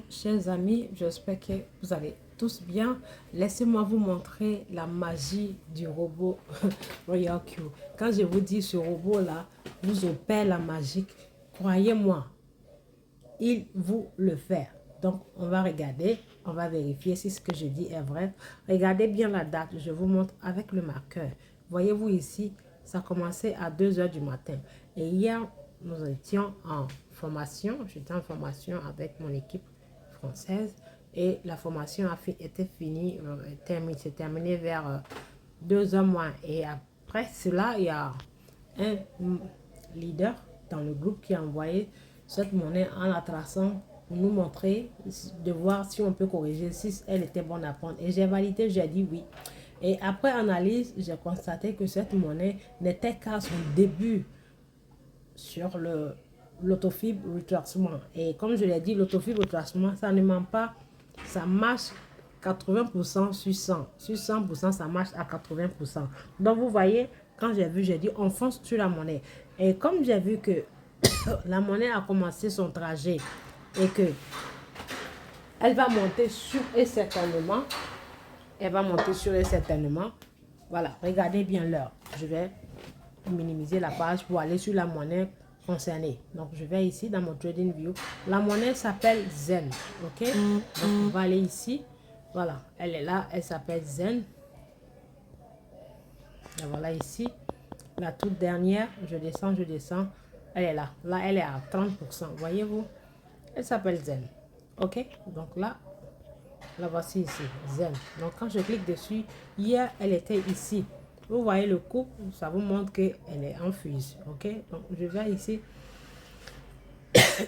Chers amis, j'espère que vous allez tous bien. Laissez-moi vous montrer la magie du robot Royal Q. Quand je vous dis ce robot-là vous opère la magie, croyez-moi, il vous le fait. Donc, on va regarder, on va vérifier si ce que je dis est vrai. Regardez bien la date, je vous montre avec le marqueur. Voyez-vous ici, ça a commencé à 2 h du matin. Et hier, nous étions en formation. J'étais en formation avec mon équipe française. Et la formation était finie, c'est terminé vers 2 h moins. Et après cela, il y a un leader dans le groupe qui a envoyé cette monnaie en la traçant pour nous montrer, de voir si on peut corriger, si elle était bonne à prendre. Et j'ai validé, j'ai dit oui. Et après analyse, j'ai constaté que cette monnaie n'était qu'à son début sur l'autofibre retracement. Et comme je l'ai dit, l'autofibre retracement, ça ne ment pas, ça marche 80% sur 100. Sur 100%, ça marche à 80%. Donc vous voyez, quand j'ai vu, j'ai dit on fonce sur la monnaie. Et comme j'ai vu que la monnaie a commencé son trajet et que elle va monter sur et certainement, elle va monter sur et certainement. Voilà, regardez bien l'heure. Je vais minimiser la page pour aller sur la monnaie concernée. Donc je vais ici dans mon trading view. La monnaie s'appelle Zen. Ok, donc on va aller ici. Voilà, elle est là, elle s'appelle Zen. Et voilà ici la toute dernière. Je descends, elle est là. Là elle est à 30%, voyez-vous, elle s'appelle Zen. Ok, donc là la voici ici, Zen. Donc quand je clique dessus, hier elle était ici. Vous voyez le coup, ça vous montre qu'elle est en fuse. Ok, donc je vais ici.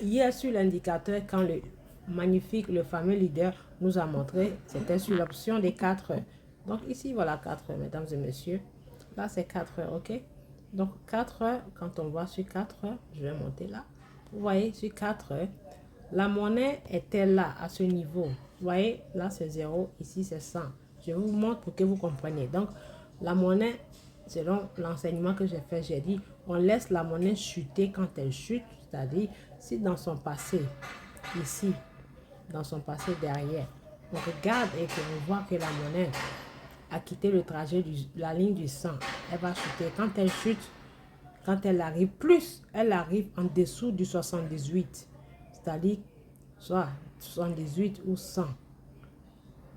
Hier sur l'indicateur, quand le magnifique, le fameux leader nous a montré, c'était sur l'option des 4 heures. Donc ici voilà 4 heures, mesdames et messieurs. Là c'est 4 heures, ok. Donc 4 heures, quand on voit sur 4 heures, je vais monter là. Vous voyez sur 4 heures, la monnaie était là à ce niveau. Vous voyez, là c'est 0, ici c'est 100. Je vous montre pour que vous compreniez. Donc la monnaie, selon l'enseignement que j'ai fait, j'ai dit, on laisse la monnaie chuter quand elle chute. C'est-à-dire, si dans son passé, ici, dans son passé derrière, on regarde et qu'on voit que la monnaie a quitté le trajet, la ligne du 100, elle va chuter. Quand elle chute, quand elle arrive plus, elle arrive en dessous du 78. C'est-à-dire, soit 78 ou 100.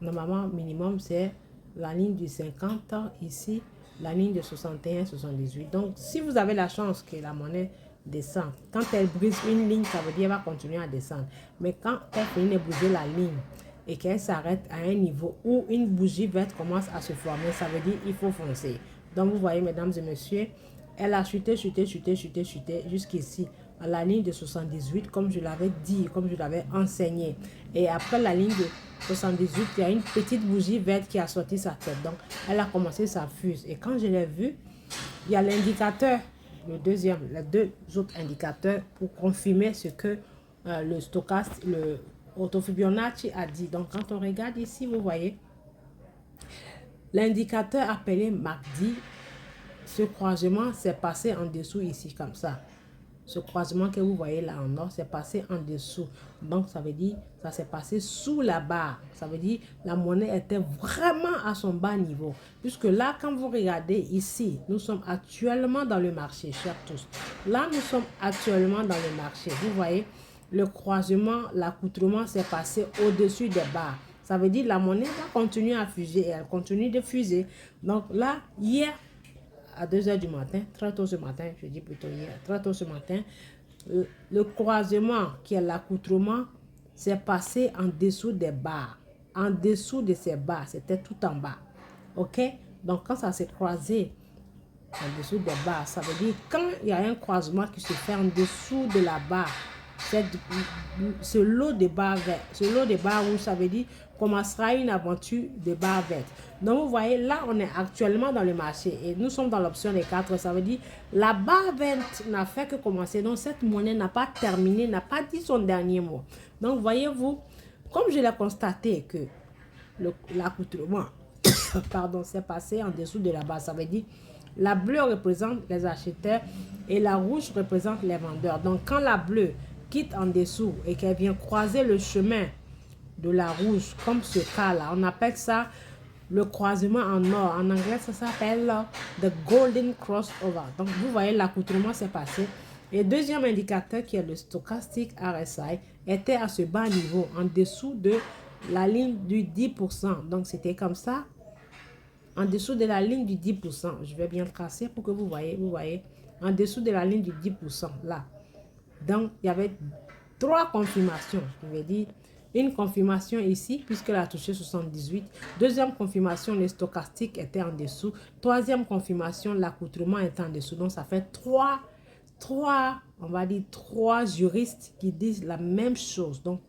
Normalement, minimum, c'est la ligne du 50, ici, la ligne de 61, 78. Donc, si vous avez la chance que la monnaie descend, quand elle brise une ligne, ça veut dire qu'elle va continuer à descendre. Mais quand elle finit de briser la ligne et qu'elle s'arrête à un niveau où une bougie verte commence à se former, ça veut dire qu'il faut foncer. Donc, vous voyez, mesdames et messieurs, elle a chuté jusqu'ici, à la ligne de 78, comme je l'avais dit, comme je l'avais enseigné. Et après la ligne de 78, il y a une petite bougie verte qui a sorti sa tête. Donc, elle a commencé sa fuse. Et quand je l'ai vu, il y a l'indicateur, le deuxième, les deux autres indicateurs pour confirmer ce que le stochastique, le Fibonacci a dit. Donc, quand on regarde ici, vous voyez, l'indicateur appelé MACD, ce croisement s'est passé en dessous ici, comme ça. Ce croisement que vous voyez là en or, c'est passé en dessous. Donc, ça veut dire, ça s'est passé sous la barre. Ça veut dire, la monnaie était vraiment à son bas niveau. Puisque là, quand vous regardez ici, nous sommes actuellement dans le marché, chers tous. Là, nous sommes actuellement dans le marché. Vous voyez, le croisement, l'accoutrement s'est passé au-dessus des barres. Ça veut dire, la monnaie va continuer à fuser et elle continue de fuser. Donc là, hier, à 2 h du matin, très tôt ce matin, je dis plutôt hier, très tôt ce matin, le croisement qui est l'accoutrement s'est passé en dessous des barres. En dessous de ces barres, c'était tout en bas. Ok? Donc quand ça s'est croisé en dessous des barres, ça veut dire quand il y a un croisement qui se fait en dessous de la barre, ce lot de barres vertes, ce lot de barres rouges, ça veut dire commencera une aventure de barres vertes. Donc vous voyez, là on est actuellement dans le marché et nous sommes dans l'option des 4. Ça veut dire la barre verte n'a fait que commencer. Donc cette monnaie n'a pas terminé, n'a pas dit son dernier mot. Donc voyez-vous, comme je l'ai constaté que l'accoutrement pardon, s'est passé en dessous de la barre, ça veut dire la bleue représente les acheteurs et la rouge représente les vendeurs. Donc quand la bleue quitte en dessous et qu'elle vient croiser le chemin de la rouge, comme ce cas-là. On appelle ça le croisement en or. En anglais, ça s'appelle the golden crossover. Donc, vous voyez, l'accoutrement s'est passé. Et deuxième indicateur, qui est le stochastic RSI, était à ce bas niveau, en dessous de la ligne du 10%. Donc, c'était comme ça, en dessous de la ligne du 10%. Je vais bien tracer pour que vous voyez, en dessous de la ligne du 10%, là. Donc, il y avait 3 confirmations. Je vais dire une confirmation ici, puisqu'elle a touché 78. Deuxième confirmation, le stochastique était en dessous. Troisième confirmation, l'accoutrement était en dessous. Donc, ça fait 3, on va dire 3 juristes qui disent la même chose. Donc,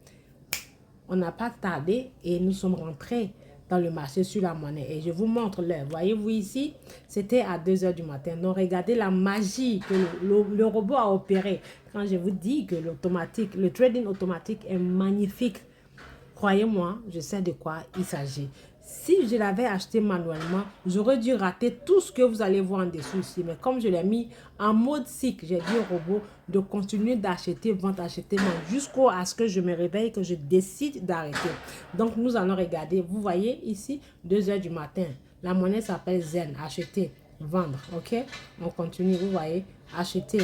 on n'a pas tardé et nous sommes rentrés dans le marché sur la monnaie. Et je vous montre l'heure. Voyez-vous ici, c'était à 2 h du matin. Donc, regardez la magie que le robot a opéré. Quand je vous dis que l'automatique, le trading automatique est magnifique, croyez-moi, je sais de quoi il s'agit. Si je l'avais acheté manuellement, j'aurais dû rater tout ce que vous allez voir en dessous ici. Mais comme je l'ai mis en mode cycle, j'ai dit au robot de continuer d'acheter, vendre, acheter, vendre, jusqu'à ce que je me réveille, que je décide d'arrêter. Donc, nous allons regarder. Vous voyez ici, 2 h du matin. La monnaie s'appelle Zen. Acheter, vendre. OK? On continue. Vous voyez, acheter,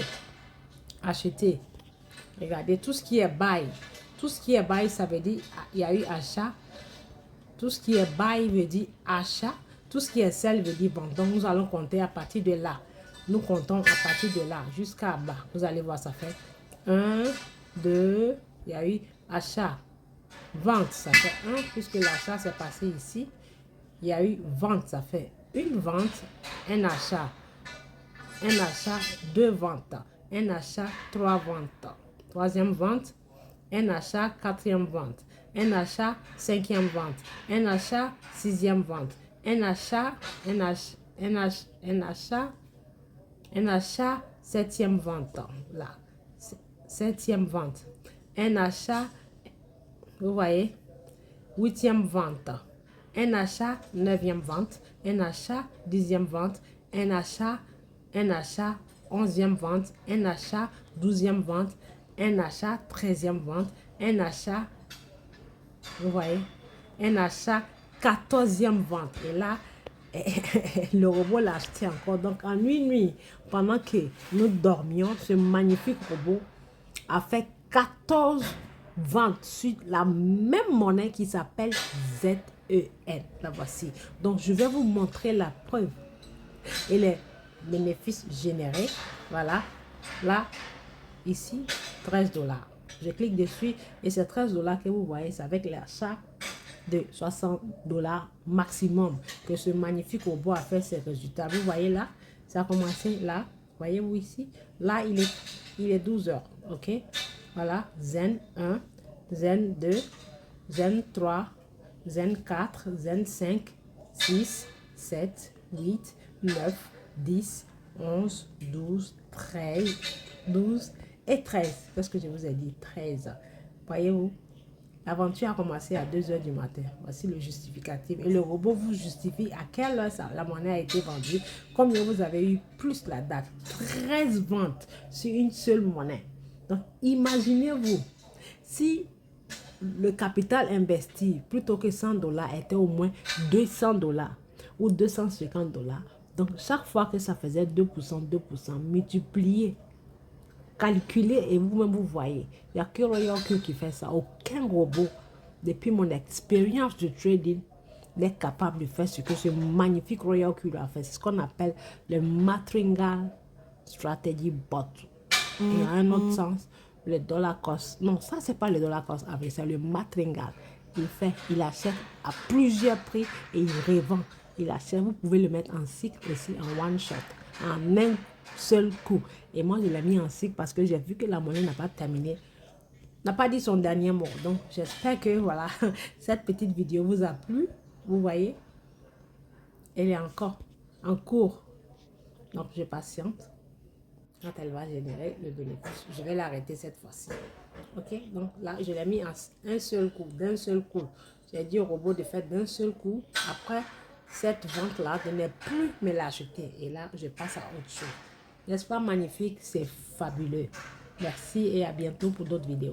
acheter. Regardez, tout ce qui est buy. Tout ce qui est buy, ça veut dire il y a eu achat. Tout ce qui est buy veut dire achat. Tout ce qui est sell veut dire vente. Donc, nous allons compter à partir de là. Nous comptons à partir de là jusqu'à bas. Vous allez voir, ça fait 1, 2, il y a eu achat. Vente, ça fait 1, puisque l'achat s'est passé ici. Il y a eu vente, ça fait une vente, un achat. Un achat, 2 ventes. Un achat, 3 ventes. Troisième vente. Un achat, 4e vente. Un achat, 5e vente. Un achat, 6e vente. Un achat, 7e vente. Là, 7e vente. Un achat, vous voyez, 8e vente. Un achat, 9e vente. Un achat, 10e vente. Un achat, 11e vente. Un achat, 12e vente. Un achat, 13e vente, un achat, vous voyez, un achat, 14e vente. Et là, le robot l'a acheté encore. Donc, en nuit, pendant que nous dormions, ce magnifique robot a fait 14 ventes sur la même monnaie qui s'appelle ZEN. La voici. Donc, je vais vous montrer la preuve et les bénéfices générés. Voilà. Là, ici, 13 $. Je clique dessus et c'est 13 $ que vous voyez, c'est avec l'achat de 60 $ maximum que ce magnifique robot a fait ses résultats. Vous voyez là, ça a commencé là, voyez-vous ici, là il est 12 h, ok, voilà, Zen 1, Zen 2, Zen 3, Zen 4, Zen 5, 6, 7, 8, 9, 10, 11, 12, 13, 12 et 13. Qu'est-ce que je vous ai dit? 13. Voyez-vous? L'aventure a commencé à 2 h du matin. Voici le justificatif. Et le robot vous justifie à quelle heure la monnaie a été vendue. Combien vous avez eu plus la date. 13 ventes sur une seule monnaie. Donc, imaginez-vous, si le capital investi, plutôt que 100 $ était au moins 200 $ ou 250 $. Donc, chaque fois que ça faisait 2%, multiplié, calculez et vous-même vous voyez. Il n'y a que Royal Q qui fait ça. Aucun robot, depuis mon expérience de trading, n'est capable de faire ce que ce magnifique Royal Q a fait. C'est ce qu'on appelle le Martingale Strategy Bot. Il y a un autre sens, le dollar cost. Non, ça, c'est pas le dollar cost average, c'est le Martingale. Il achète à plusieurs prix et il revend. Il achète, vous pouvez le mettre en cycle aussi, en one shot, en un seul coup. Et moi, je l'ai mis en cycle parce que j'ai vu que la monnaie n'a pas terminé, n'a pas dit son dernier mot. Donc, j'espère que voilà, cette petite vidéo vous a plu. Vous voyez, elle est encore en cours. Donc, je patiente. Quand elle va générer le bénéfice, je vais l'arrêter cette fois-ci. Ok, donc là, je l'ai mis en un seul coup, d'un seul coup. J'ai dit au robot de faire d'un seul coup. Après cette vente-là, de ne plus me l'acheter. Et là, je passe à autre chose. N'est-ce pas magnifique? C'est fabuleux. Merci et à bientôt pour d'autres vidéos.